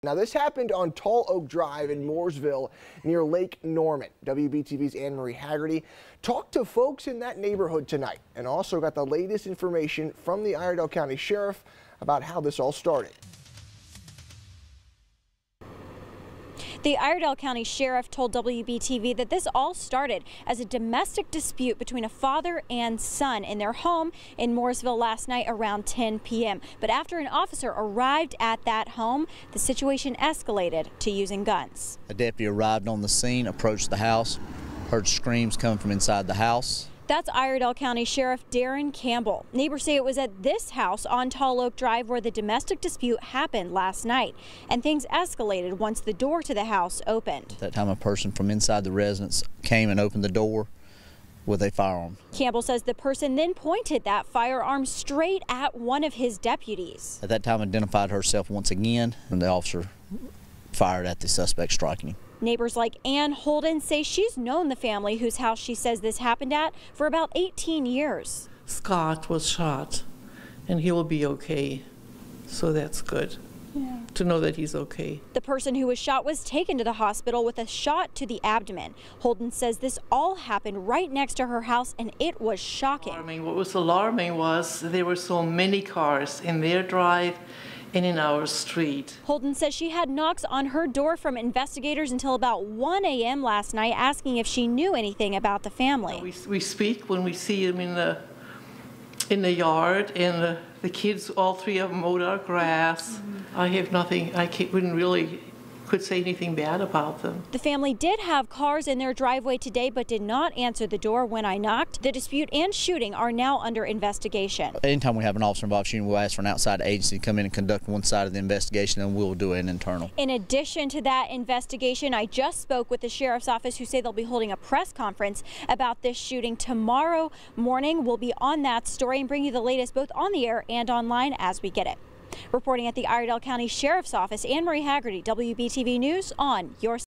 Now, this happened on Tall Oak Drive in Mooresville near Lake Norman. WBTV's Anne-Marie Haggerty talked to folks in that neighborhood tonight and also got the latest information from the Iredell County Sheriff about how this all started. The Iredell County Sheriff told WBTV that this all started as a domestic dispute between a father and son in their home in Mooresville last night around 10 p.m. But after an officer arrived at that home, the situation escalated to using guns. A deputy arrived on the scene, approached the house, heard screams coming from inside the house. That's Iredell County Sheriff Darren Campbell. Neighbors say it was at this house on Tall Oak Drive where the domestic dispute happened last night, and things escalated once the door to the house opened. At that time, a person from inside the residence came and opened the door with a firearm. Campbell says the person then pointed that firearm straight at one of his deputies. At that time, identified herself once again, and the officer fired at the suspect, striking him. Neighbors like Ann Holden say she's known the family whose house she says this happened at for about 18 years. Scott was shot, and he will be okay, so that's good. Yeah. To know that he's okay. The person who was shot was taken to the hospital with a shot to the abdomen. Holden says this all happened right next to her house, and it was shocking. What was alarming was there were so many cars in their drive and in our street. Holden says she had knocks on her door from investigators until about 1 a.m. last night asking if she knew anything about the family. We speak when we see them in the yard, and the kids, all three of them, mowed our grass. I have nothing, wouldn't really could say anything bad about them. The family did have cars in their driveway today but did not answer the door when I knocked. The dispute and shooting are now under investigation. Anytime we have an officer involved shooting, we'll ask for an outside agency to come in and conduct one side of the investigation, and we'll do an internal. In addition to that investigation, I just spoke with the sheriff's office, who say they'll be holding a press conference about this shooting tomorrow morning. We'll be on that story and bring you the latest both on the air and online as we get it. Reporting at the Iredell County Sheriff's Office, Anne-Marie Haggerty, WBTV News on your